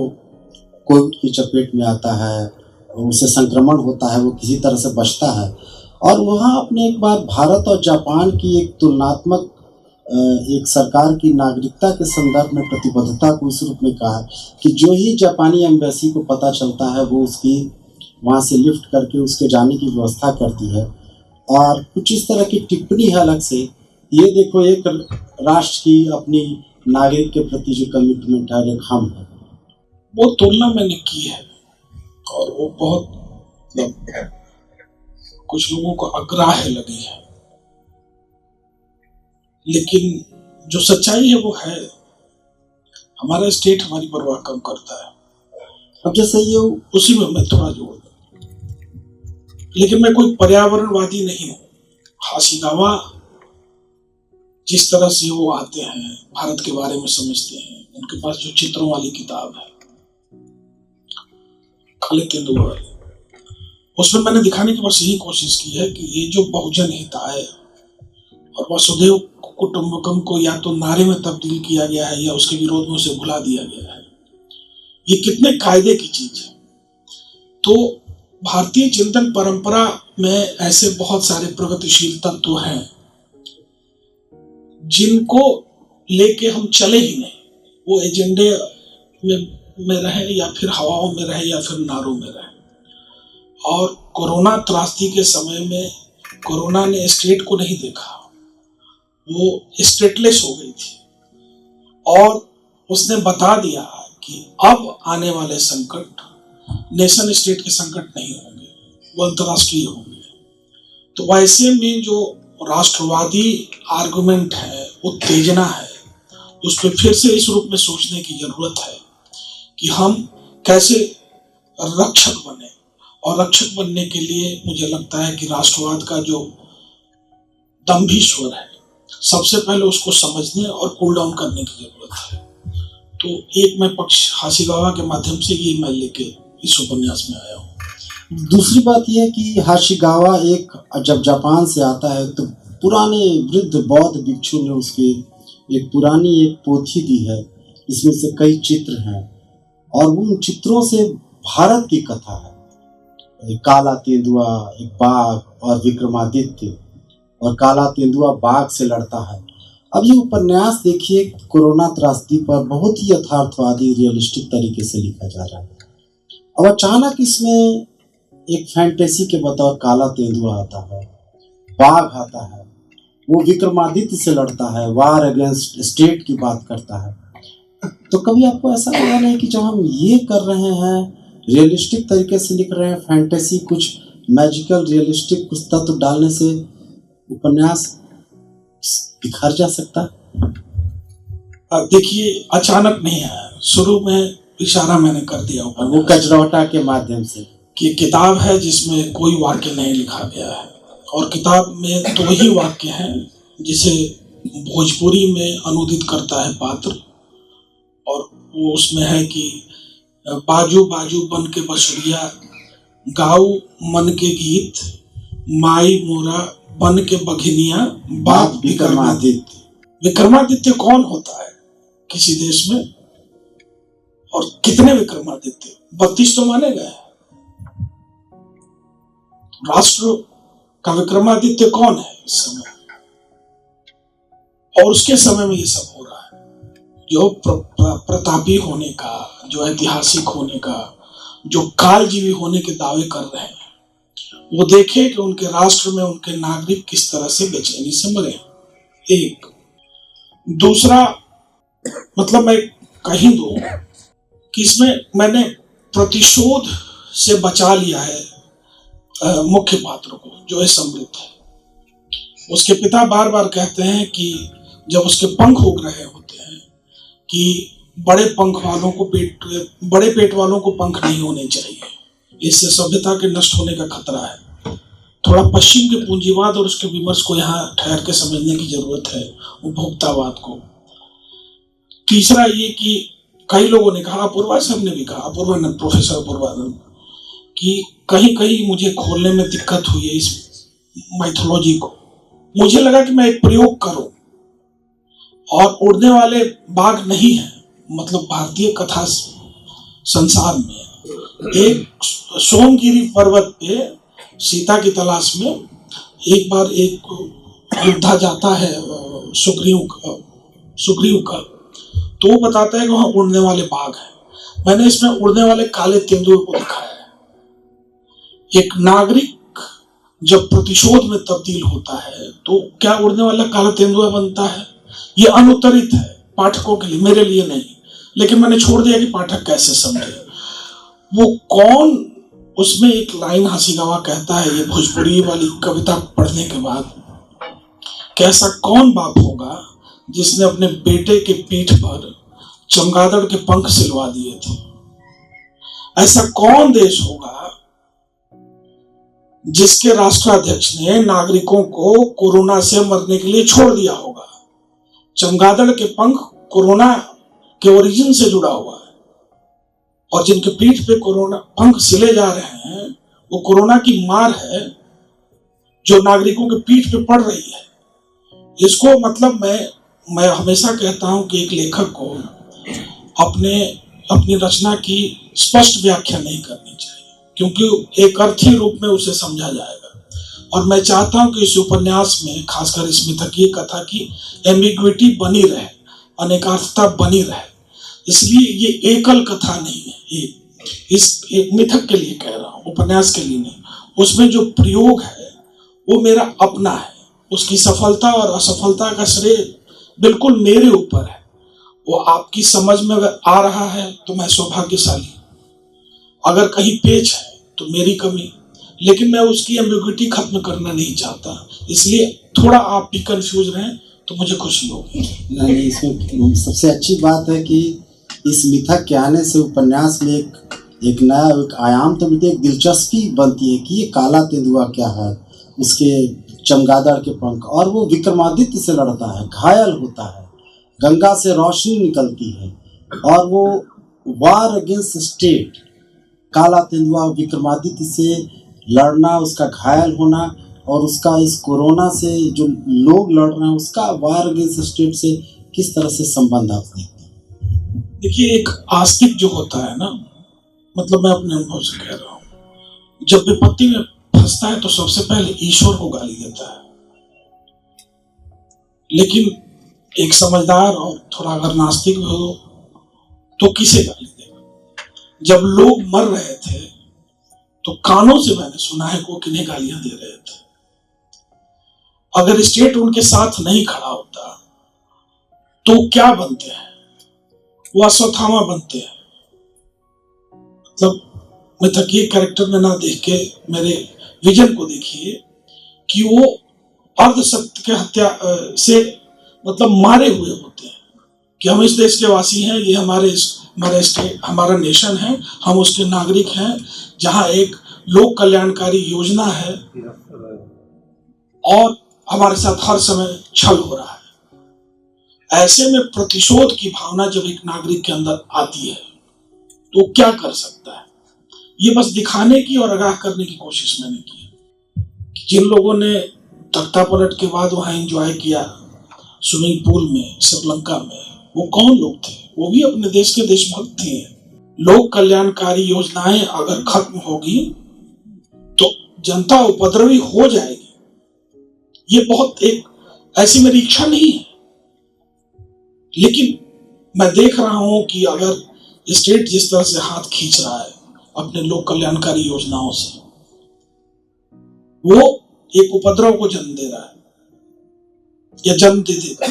कोविड की चपेट में आता है, उसे संक्रमण होता है, वो किसी तरह से बचता है और वहाँ अपने एक बार भारत और जापान की एक तुलनात्मक एक सरकार की नागरिकता के संदर्भ में प्रतिबद्धता को इस रूप में कहा कि जो ही जापानी एम्बेसी को पता चलता है वो उसकी वहाँ से लिफ्ट करके उसके जाने की व्यवस्था करती है। और कुछ इस तरह की टिप्पणी है अलग से, ये देखो एक राष्ट्र की अपनी नागरिक के प्रति जो कमिटमेंट है, एक हम है। वो तुलना मैंने की है और वो बहुत कुछ लोगों को अग्राह्य लगी है, लेकिन जो सच्चाई है वो है हमारा स्टेट हमारी परवाह कम करता है। अब जैसे ये उसी में मैं थोड़ा जोड़ दूं, लेकिन मैं कोई पर्यावरणवादी नहीं हूं। हाशिगावा जिस तरह से वो आते हैं, भारत के बारे में समझते हैं, उनके पास जो चित्रों वाली किताब है काले तेंदुआ वाली, उसमें मैंने दिखाने की बस यही कोशिश की है कि ये जो बहुजन हिताय और वसुधैव कुटुंबकम को या तो नारे में तब्दील किया गया है या उसके विरोध में उसे भुला दिया गया है, ये कितने कायदे की चीज है। तो भारतीय चिंतन परंपरा में ऐसे बहुत सारे प्रगतिशील तत्व हैं जिनको लेके हम चले ही नहीं, वो एजेंडे में रहे या फिर हवाओं में रहे या फिर नारों में रहे। और कोरोना त्रासदी के समय में कोरोना ने स्टेट को नहीं देखा, वो स्टेटलेस हो गई थी और उसने बता दिया कि अब आने वाले संकट नेशन स्टेट के संकट नहीं होंगे, वो अंतर्राष्ट्रीय होंगे। तो वैसे में जो राष्ट्रवादी आर्गुमेंट है, उत्तेजना है, उस पर फिर से इस रूप में सोचने की जरूरत है कि हम कैसे रक्षक बने। और रक्षक बनने के लिए मुझे लगता है कि राष्ट्रवाद का जो दंभी स्वर है, सबसे पहले उसको समझने और कूल डाउन करने की जरूरत है। तो एक मैं पक्ष हाशिगावा के माध्यम से ये मैं लेके इस उपन्यास में आया हूँ। दूसरी बात यह है कि हाशिगावा एक जब जापान से आता है तो पुराने वृद्ध बौद्ध भिक्षु ने उसकी एक पुरानी एक पोथी दी है, इसमें से कई चित्र हैं और उन चित्रों से भारत की कथा है। एक काला तेंदुआ, एक बाघ और विक्रमादित्य, और काला तेंदुआ बाघ से लड़ता है। अब ये उपन्यास देखिए कोरोना त्रासदी पर बहुत ही यथार्थवादी रियलिस्टिक तरीके से लिखा जा रहा है। अब अचानक इसमें एक फैंटेसी के बतौर काला तेंदुआ आता है, बाघ आता है, वो विक्रमादित्य से लड़ता है, वार अगेंस्ट स्टेट की बात करता है। तो कभी आपको ऐसा लगा नहीं कि जब हम ये कर रहे हैं, रियलिस्टिक तरीके से लिख रहे हैं, फैंटेसी कुछ मैजिकल रियलिस्टिक कुछ तत्व डालने से उपन्यास बिखर जा सकता? देखिए अचानक नहीं आया, शुरू में इशारा मैंने कर दिया ऊपर, वो कचरौटा के माध्यम से कि किताब है जिसमें कोई वाक्य नहीं लिखा गया है और किताब में दो ही वाक्य हैं जिसे भोजपुरी में अनुदित करता है पात्र, और वो उसमें है कि बाजू बाजू बन के बसुरिया गाऊ मन के गीत, माई मोरा बन के बघिनिया बाप विक्रमादित्य। विक्रमादित्य कौन होता है किसी देश में, और कितने विक्रमादित्य? 32 तो माने गए। राष्ट्र का विक्रमादित्य कौन है इस समय? और उसके समय में ये सब हो रहा है, जो प्रतापी होने का, जो ऐतिहासिक होने का, जो कालजीवी होने के दावे कर रहे हैं, वो देखे कि उनके राष्ट्र में उनके नागरिक किस तरह से बेचैनी से मरे। एक दूसरा मतलब मैं कहीं दूं कि इसमें मैंने प्रतिशोध से बचा लिया है मुख्य पात्र को, जो है समृद्ध। उसके पिता बार बार कहते हैं कि जब उसके पंख उग रहे होते हैं कि बड़े पेट वालों को पंख नहीं होने चाहिए, इससे सभ्यता के नष्ट होने का खतरा है। थोड़ा पश्चिम के पूंजीवाद और उसके विमर्श को यहाँ ठहर के समझने की जरूरत है, उपभोक्तावाद को। तीसरा ये कि कई लोगों ने कहा, अपूर्वा साहब ने भी कहा, अपूर्वानंद, प्रोफेसर अपूर्वानंद, कि कहीं कहीं मुझे खोलने में दिक्कत हुई है इस माइथोलॉजी को। मुझे लगा कि मैं एक प्रयोग करूं, और उड़ने वाले बाघ नहीं है, मतलब भारतीय कथा संसार में एक सोमगिरी पर्वत पे सीता की तलाश में एक बार एक योद्धा जाता है सुग्रीव का, तो वो बताता है कि वहां उड़ने वाले बाघ हैं। मैंने इसमें उड़ने वाले काले तेंदुए को दिखाया है। एक नागरिक जब प्रतिशोध में तब्दील होता है तो क्या उड़ने वाला काला तेंदुआ बनता है? ये अनुत्तरित है पाठकों के लिए, मेरे लिए नहीं। लेकिन मैंने छोड़ दिया कि पाठक कैसे समझे। वो कौन, उसमें एक लाइन हसीगावा कहता है, ये भोजपुरी वाली कविता पढ़ने के बाद, कैसा कौन बाप होगा जिसने अपने बेटे के पीठ पर चमगादड़ के पंख सिलवा दिए थे? ऐसा कौन देश होगा जिसके राष्ट्राध्यक्ष ने नागरिकों को कोरोना से मरने के लिए छोड़ दिया होगा? चमगादड़ के पंख कोरोना के ओरिजिन से जुड़ा हुआ है, और जिनके पीठ पे कोरोना पंख सिले जा रहे हैं वो कोरोना की मार है जो नागरिकों के पीठ पे पड़ रही है। इसको मतलब मैं हमेशा कहता हूं कि एक लेखक को अपनी रचना की स्पष्ट व्याख्या नहीं करनी चाहिए, क्योंकि एक अर्थी रूप में उसे समझा जाएगा। और मैं चाहता हूं कि इस उपन्यास में, खासकर इस मिथकीय कथा की एम्बिग्विटी बनी रहे, अनेकार्थता बनी रहे। इसलिए ये एकल कथा नहीं है, इस एक मिथक के लिए कह रहा हूं, उपन्यास के लिए नहीं। उसमें जो प्रयोग है वो मेरा अपना है, उसकी सफलता और असफलता का श्रेय बिल्कुल मेरे ऊपर है। वो आपकी समझ में अगर आ रहा है तो मैं सौभाग्यशाली, अगर कहीं पेच है तो मेरी कमी, लेकिन मैं उसकी एम्बिग्विटी खत्म करना नहीं चाहता। इसलिए थोड़ा आप भी कंफ्यूज रहें तो मुझे खुशी होगी। नहीं, इसमें सबसे अच्छी बात है कि इस मिथक के आने से उपन्यास में एक नया एक आयाम तो मिलती है, एक दिलचस्पी बनती है कि ये काला तेंदुआ क्या है, उसके चमगादड़ के पंख, और वो विक्रमादित्य से लड़ता है, घायल होता है, गंगा से रोशनी निकलती है, और वो वार अगेंस्ट स्टेट, काला तेंदुआ विक्रमादित्य से लड़ना, उसका घायल होना, और उसका इस कोरोना से जो लोग लड़ रहे हैं उसका वार अगेंस्ट स्टेट से किस तरह से संबंध आप देखते हैं? देखिए, एक आस्तिक जो होता है ना, मतलब मैं अपने अनुभव से कह रहा हूँ, जब विपत्ति में फंसता है तो सबसे पहले ईश्वर को गाली देता है। लेकिन एक समझदार और थोड़ा अगर नास्तिक हो तो किसे गाली देगा? जब लोग मर रहे थे तो कानों से मैंने सुना है कि वो किन्हें गालियां दे रहे थे। अगर स्टेट उनके साथ नहीं खड़ा होता तो क्या बनते हैं? वो अश्वत्थामा बनते हैं। मतलब मिथकीय कैरेक्टर में ना देख के मेरे विजन को देखिए कि वो अर्धसत्य के हत्या से मतलब मारे हुए होते हैं कि हम इस देश के वासी हैं, ये हमारे स्टेट, हमारा नेशन है, हम उसके नागरिक हैं, जहां एक लोक कल्याणकारी योजना है और हमारे साथ हर समय छल हो रहा है। ऐसे में प्रतिशोध की भावना जब एक नागरिक के अंदर आती है तो क्या कर सकता है? ये बस दिखाने की और आगाह करने की कोशिश मैंने की। जिन लोगों ने तख्ता पलट के बाद वहां एंजॉय किया स्विमिंग पूल में श्रीलंका में, वो कौन लोग थे? वो भी अपने देश के देशभक्त थे। लोक कल्याणकारी योजनाएं अगर खत्म होगी तो जनता उपद्रवी हो जाएगी। ये बहुत एक ऐसी मेरी इच्छा नहीं है, लेकिन मैं देख रहा हूं कि अगर स्टेट जिस तरह से हाथ खींच रहा है अपने लोक कल्याणकारी योजनाओं से, वो एक उपद्रव को जन्म दे रहा है या जन्म दे देगा।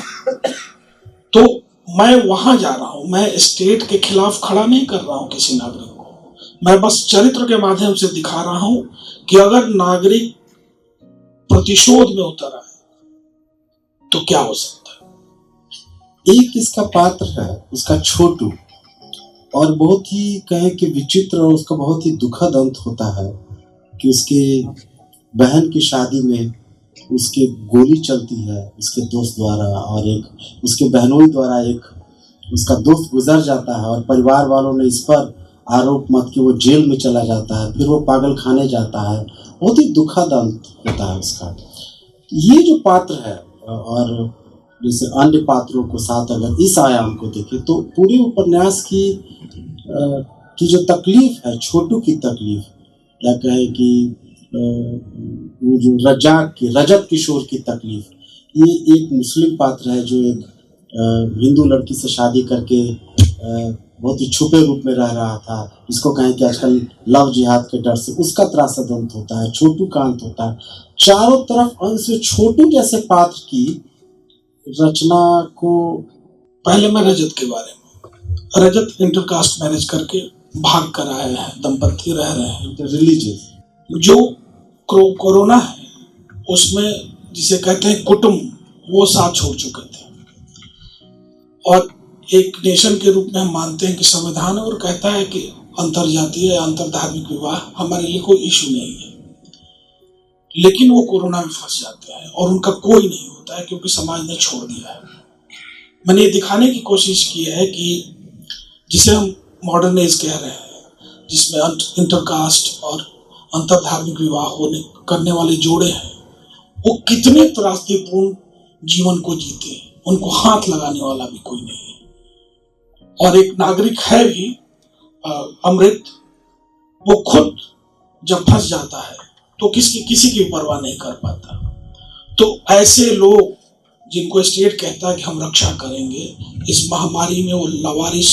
तो मैं वहां जा रहा हूं, मैं स्टेट के खिलाफ खड़ा नहीं कर रहा हूं किसी नागरिक को, मैं बस चरित्र के माध्यम से दिखा रहा हूं कि अगर नागरिक प्रतिशोध में उतर आए तो क्या हो सकता है। एक इसका पात्र है उसका छोटू, और बहुत ही कहें कि विचित्र और उसका बहुत ही दुखद अंत होता है कि उसके बहन की शादी में उसके गोली चलती है उसके दोस्त द्वारा, और एक उसके बहनोई द्वारा एक उसका दोस्त गुजर जाता है, और परिवार वालों ने इस पर आरोप मत कि वो जेल में चला जाता है, फिर वो पागल खाने जाता है। बहुत ही दुखद अंत होता है उसका। ये जो पात्र है, और जैसे अन्य पात्रों को साथ अगर इस आयाम को देखें तो पूरे उपन्यास की जो तकलीफ है, छोटू की तकलीफ, या कहें कि वो जो रजत किशोर की तकलीफ, ये एक मुस्लिम पात्र है जो एक हिंदू लड़की से शादी करके बहुत ही छुपे रूप में रह रहा था, जिसको कहें कि आजकल लव जिहाद के डर से उसका त्रासदंत होता है, छोटू का अंत होता है। चारों तरफ अंश में छोटू जैसे पात्र की रचना को। पहले मैं रजत के बारे में, रजत इंटरकास्ट मैरिज करके भाग कर आए हैं, दंपत्ति रह रहे हैं। रिलीजियस जो कोरोना है उसमें जिसे कहते हैं कुटुंब, वो साथ छोड़ चुके थे, और एक नेशन के रूप में हम मानते हैं कि संविधान और कहता है कि अंतरजातीय अंतरधार्मिक विवाह हमारे लिए कोई इशू नहीं है, लेकिन वो कोरोना में फंस जाते हैं और उनका कोई नहीं होता है क्योंकि समाज ने छोड़ दिया है। मैंने ये दिखाने की कोशिश की है कि जिसे हम मॉडर्न एज कह रहे हैं, जिसमें इंटरकास्ट और अंतरधार्मिक विवाह करने वाले जोड़े हैं, वो कितने त्रासदीपूर्ण जीवन को जीते हैं, उनको हाथ लगाने वाला भी कोई नहीं है। और एक नागरिक है भी अमृत, वो खुद जब फंस जाता है तो किसी की परवाह नहीं कर पाता। तो ऐसे लोग जिनको स्टेट कहता है कि हम रक्षा करेंगे, इस महामारी में वो लावारिस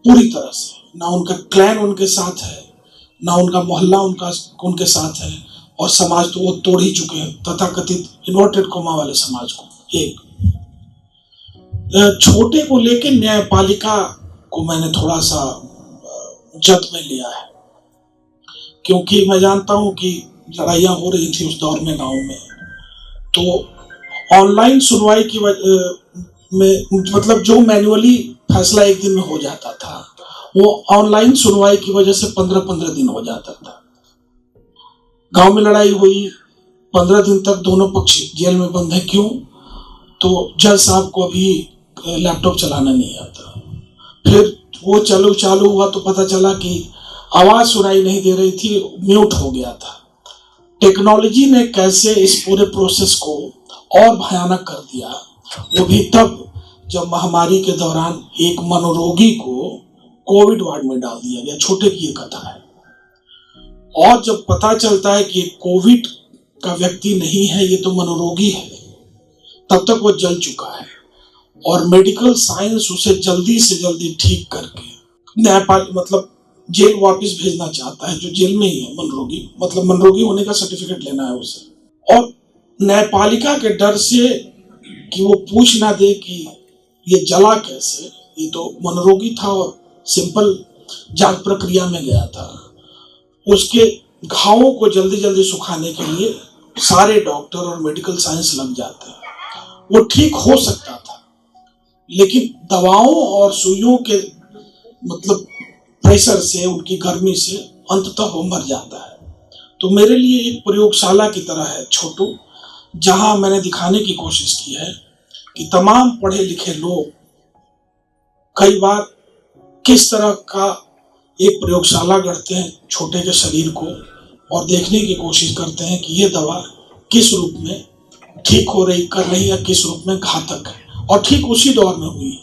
पूरी तरह से, ना उनका क्लैन उनके साथ है, ना उनका मोहल्ला उनके साथ है, और समाज तो वो तोड़ ही चुके हैं, तथाकथित इन्वर्टेड कोमा वाले समाज को। एक छोटे को लेके न्यायपालिका को मैंने थोड़ा सा जद में लिया है, क्योंकि मैं जानता हूं कि लड़ाइयाँ हो रही थी उस दौर में गांव में, तो ऑनलाइन सुनवाई की में मतलब जो मैन्युअली फैसला एक दिन में हो जाता था, वो ऑनलाइन सुनवाई की वजह से 15-15 दिन हो जाता था। गांव में लड़ाई हुई, 15 दिन तक दोनों पक्ष जेल में बंद है। क्यों? तो जज साहब को अभी लैपटॉप चलाना नहीं आता। फिर वो चालू हुआ तो पता चला कि आवाज सुनाई नहीं दे रही थी, म्यूट हो गया था। टेक्नोलॉजी ने कैसे इस पूरे प्रोसेस को और भयानक कर दिया, वो भी तब जब महामारी के दौरान एक मनोरोगी को कोविड वार्ड में डाल दिया गया। छोटे की ये कथा है। और जब पता चलता है कि कोविड का व्यक्ति नहीं है, ये तो मनोरोगी है, तब तक वो जल चुका है, और मेडिकल साइंस उसे जल्दी से जल्दी ठीक करके मतलब जेल वापस भेजना चाहता है, जो जेल में ही है मनोरोगी, मतलब मनोरोगी होने का सर्टिफिकेट लेना है उसे। और न्यायपालिका के डर से कि वो पूछ ना दे कि ये जला कैसे, ये तो मनोरोगी था और सिंपल जांच प्रक्रिया में गया था, उसके घावों को जल्दी जल्दी सुखाने के लिए सारे डॉक्टर और मेडिकल साइंस लग जाते हैं। वो ठीक हो सकता था, लेकिन दवाओं और सुइयों के मतलब प्रेशर से, उनकी गर्मी से अंततः वो मर जाता है। तो मेरे लिए एक प्रयोगशाला की तरह है छोटू, जहां मैंने दिखाने की कोशिश की है कि तमाम पढ़े लिखे लोग कई बार किस तरह का एक प्रयोगशाला गढ़ते हैं छोटे के शरीर को, और देखने की कोशिश करते हैं कि ये दवा किस रूप में ठीक हो रही कर रही है, किस रूप में घातक है। और ठीक उसी दौर में हुई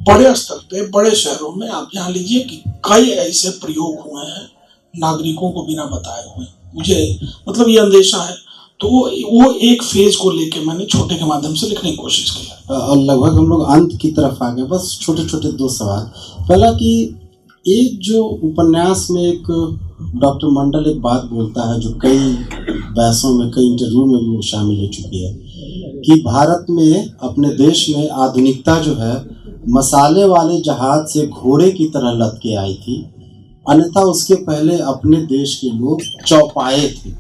बड़े स्तर पे, बड़े शहरों में आप जान लीजिए कि कई ऐसे प्रयोग हुए हैं नागरिकों को बिना बताए हुए। मुझे मतलब ये अंदेशा है, तो वो एक फेज को लेके मैंने छोटे के माध्यम से लिखने की कोशिश की है। और लगभग हम लोग अंत की तरफ आ गए। बस छोटे छोटे दो सवाल। पहला कि एक जो उपन्यास में एक डॉक्टर मंडल एक बात बोलता है जो कई बहसों में, कई इंटरव्यू में भी वो शामिल हो चुकी है, कि भारत में, अपने देश में आधुनिकता जो है मसाले वाले जहाज से घोड़े की तरह लद के आई थी, अन्यथा उसके पहले अपने देश के लोग चौपाए थे।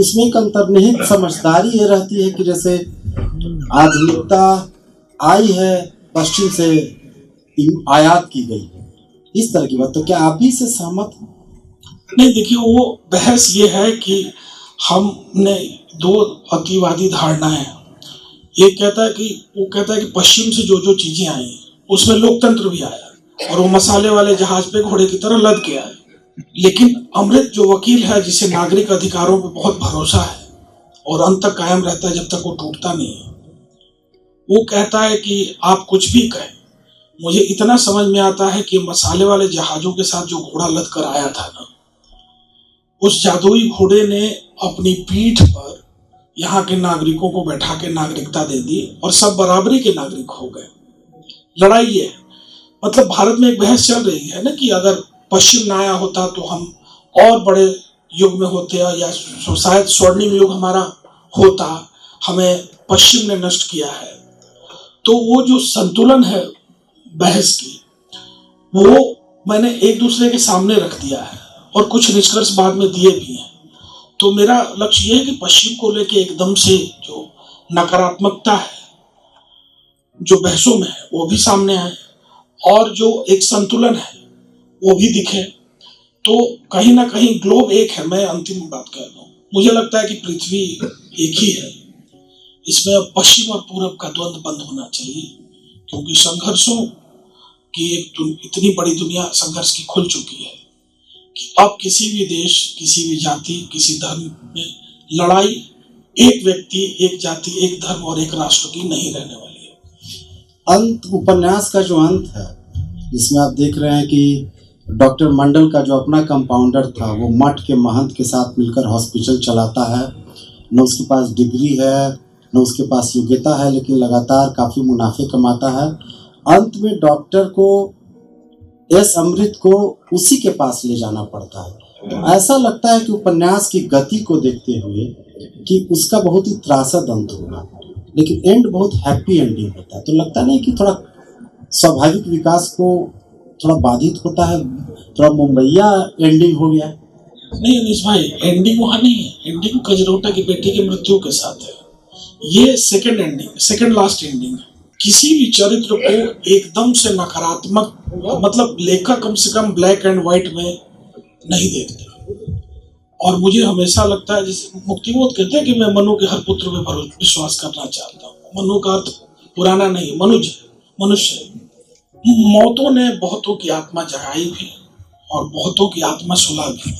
इसमें एक अंतर्निहित समझदारी ये रहती है कि जैसे आधुनिकता आई है पश्चिम से आयात की गई है, इस तरह की बात। तो क्या आप भी इससे सहमत हैं? नहीं, देखिए, वो बहस ये है कि हमने दो अतिवादी धारणाएं हैं। वो कहता है कि पश्चिम से जो जो चीजें आई उसमें लोकतंत्र भी आया और वो मसाले वाले जहाज पे घोड़े की तरह लद के आए। लेकिन अमृत जो वकील है, जिसे नागरिक अधिकारों पे बहुत भरोसा है और अंत तक कायम रहता है जब तक वो टूटता नहीं है, वो कहता है कि आप कुछ भी कहें, मुझे इतना समझ में आता है कि मसाले वाले जहाजों के साथ जो घोड़ा लद कर आया था ना, उस जादुई घोड़े ने अपनी पीठ पर यहाँ के नागरिकों को बैठा के नागरिकता दे दी और सब बराबरी के नागरिक हो गए। लड़ाई है, मतलब भारत में एक बहस चल रही है ना कि अगर पश्चिम ना आया होता तो हम और बड़े युग में होते, या शायद स्वर्णिम युग हमारा होता, हमें पश्चिम ने नष्ट किया है। तो वो जो संतुलन है बहस की, वो मैंने एक दूसरे के सामने रख दिया है और कुछ निष्कर्ष बाद में दिए भी हैं। तो मेरा लक्ष्य ये है कि पश्चिम को लेके एकदम से जो नकारात्मकता है जो बहसों में है वो भी सामने आए और जो एक संतुलन है वो भी दिखे। तो कहीं ना कहीं ग्लोब एक है। मैं अंतिम बात कह रहा हूँ, मुझे लगता है कि पृथ्वी एक ही है। इसमें अब पश्चिम और पूरब का द्वंद्व बंद होना चाहिए, क्योंकि संघर्षों की एक इतनी बड़ी दुनिया संघर्ष की खुल चुकी है कि अब किसी भी देश, किसी भी जाति, किसी धर्म में लड़ाई एक व्यक्ति, एक जाति, एक धर्म और एक राष्ट्र की नहीं रहने वाली है। अंत, उपन्यास का जो अंत है, जिसमें आप देख रहे हैं कि डॉक्टर मंडल का जो अपना कंपाउंडर था वो मठ के महंत के साथ मिलकर हॉस्पिटल चलाता है। न उसके पास डिग्री है, न उसके पास योग्यता है, लेकिन लगातार काफ़ी मुनाफे कमाता है। अंत में डॉक्टर को, एस अमृत को उसी के पास ले जाना पड़ता है। तो ऐसा लगता है कि उपन्यास की गति को देखते हुए कि उसका बहुत ही त्रासद अंत होगा, लेकिन एंड बहुत हैप्पी एंडिंग होता है। तो लगता नहीं कि थोड़ा स्वाभाविक विकास को थोड़ा बाधित होता है, थोड़ा मुंबईया एंडिंग हो गया? नहीं अनीश भाई, एंडिंग वहां नहीं है। एंडिंग कजरोटा की बेटी की मृत्यु के साथ है। ये second ending, second last ending है। किसी भी चरित्र को एकदम से नकारात्मक, मतलब लेखक कम से कम ब्लैक एंड व्हाइट में नहीं देखता। और मुझे हमेशा लगता है, जैसे मुक्तिबोध कहते हैं कि मैं मनु के हर पुत्र में विश्वास करना चाहता हूँ। मनु का अर्थ पुराना नहीं, मनुष्य है। मौतों ने बहुतों की आत्मा जगाई भी और बहुतों की आत्मा सुला भी।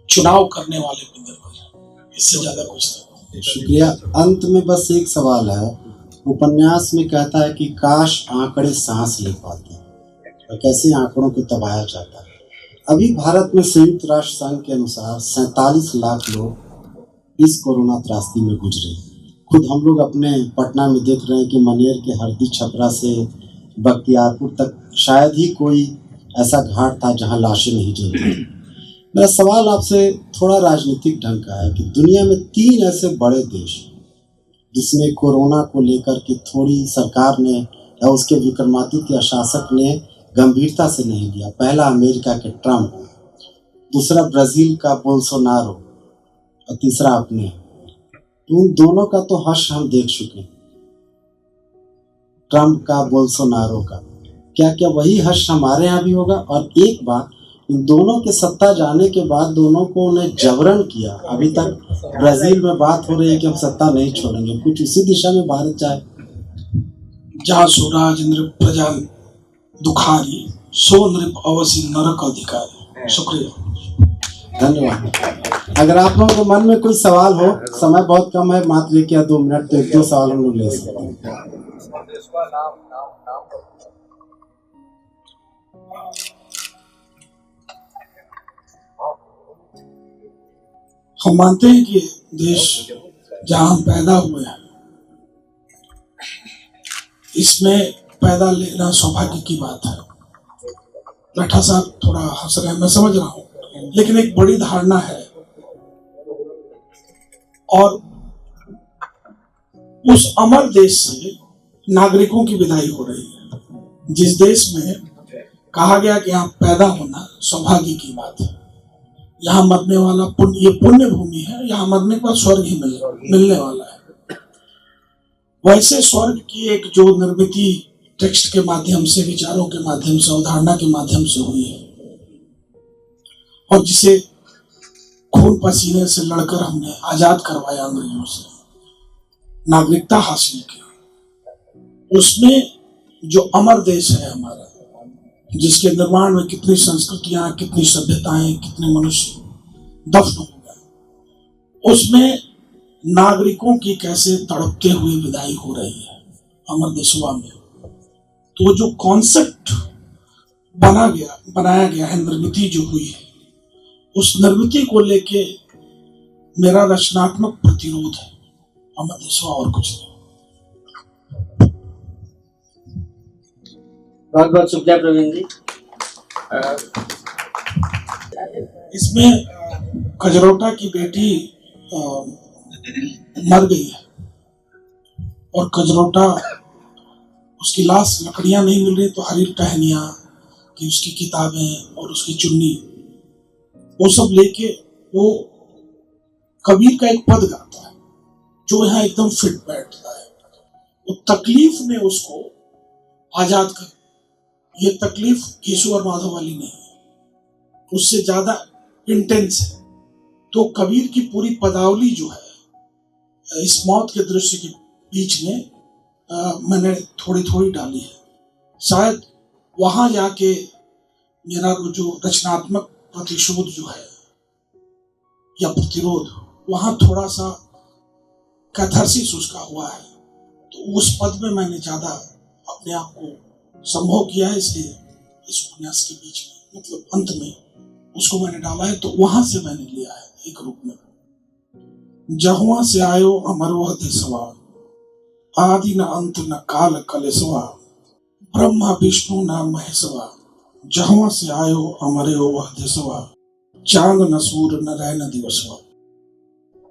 चुनाव करने वाले भी निर्भर, इससे ज्यादा कुछ नहीं। शुक्रिया। अंत में बस एक सवाल है। उपन्यास में कहता है कि काश आंकड़े सांस ले पाते, और कैसे आंकड़ों को दबाया जाता है। अभी भारत में संयुक्त राष्ट्र संघ के अनुसार 47 लाख लोग इस कोरोना त्रासदी में गुजरे। खुद हम लोग अपने पटना में देख रहे हैं कि मनेर के हरदी छपरा से बख्तियारपुर तक शायद ही कोई ऐसा घाट था जहां लाशें नहीं जलती। मेरा सवाल आपसे थोड़ा राजनीतिक ढंग का है कि दुनिया में 3 ऐसे बड़े देश जिसमें कोरोना को लेकर के थोड़ी सरकार ने या उसके विक्रमादित्य शासक ने गंभीरता से नहीं लिया। पहला अमेरिका के ट्रंप, दूसरा ब्राजील का बोल्सोनारो और तीसरा अपने। उन दोनों का तो हर्ष हम देख चुके हैं, ट्रंप का, बोल्सोनारो का। क्या क्या वही हर्ष हमारे यहाँ भी होगा? और एक बात, इन दोनों के सत्ता जाने के बाद दोनों को उन्हें जबरन किया। अभी तक ब्राजील में बात हो रही है कि हम सत्ता नहीं छोड़ेंगे। कुछ इसी दिशा में भारत जाए। जहाँ स्वराज इंद्र प्रजा दुखारी, सो नृप अवसि नरक अधिकारी। शुक्रिया, धन्यवाद। अगर आप लोगों को मन में कोई सवाल हो, समय बहुत कम है, मात्र 1 या 2 मिनट, तो 1-2 सवाल हम लोग ले सकते हैं। हम मानते हैं कि देश जहां हम पैदा हुए हैं, इसमें पैदा लेना सौभाग्य की बात है। लाठा साहब थोड़ा हंस रहे हैं, मैं समझ रहा हूँ, लेकिन एक बड़ी धारणा है। और उस अमर देश से नागरिकों की विदाई हो रही है, जिस देश में कहा गया कि यहाँ पैदा होना सौभाग्य की बात है। यहाँ मरने वाला पुण्य, ये पुण्य भूमि है, यहाँ मरने के बाद स्वर्ग ही मिलने वाला है। वैसे स्वर्ग की एक जो निर्मिति टेक्स्ट के माध्यम से, विचारों के माध्यम से, अवधारणा के माध्यम से हुई है, और जिसे खून पसीने से लड़कर हमने आजाद करवाया अंग्रेजों से, नागरिकता हासिल की, उसमें जो अमर देश है हमारा, जिसके निर्माण में कितनी संस्कृतियां, कितनी सभ्यताएं, कितने मनुष्य दफन हो गए, उसमें नागरिकों की कैसे तड़पते हुए विदाई हो रही है अमर देशवा में। तो जो कॉन्सेप्ट बनाया गया है, निर्मिति जो हुई है, उस निर्मिति को लेके मेरा रचनात्मक प्रतिरोध है अमर देशवा, और कुछ नहीं। बहुत बहुत शुक्रिया प्रवीण जी। इसमें कजरोटा की बेटी मर गई है, और कजरोटा, उसकी लाश, लकड़ियां नहीं मिल रही तो हरी टहनियां कि उसकी किताबें और उसकी चुन्नी, वो सब लेके वो कबीर का एक पद गाता है जो यहाँ एकदम फिट बैठता है। वो तकलीफ ने उसको आजाद कर, ये तकलीफ केशव और माधव वाली नहीं है, उससे ज्यादा इंटेंस है। तो कबीर की पूरी पदावली जो है इस मौत के दृश्य के बीच में मैंने थोड़ी थोड़ी डाली है। शायद वहां जाके मेरा जो रचनात्मक प्रतिशोध जो है या प्रतिरोध, वहां थोड़ा सा कैथार्सिस उसका हुआ है। तो उस पद में मैंने ज्यादा अपने आप को संभव किया है, इसलिए इस उपन्यास के बीच में, मतलब अंत में उसको मैंने डाला है। तो वहां से मैंने लिया है एक रूप में। जहुआ से आयो अमर वह देशवा, आदि न अंत न काल कलेसवा, ब्रह्मा विष्णु न महेशवा, जहुआ से आयो अमरे वह देशवा, चांद न सूर न रैन दिवसवा,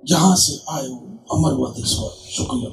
जहां से आयो अमर वह देशवा। शुक्रिया।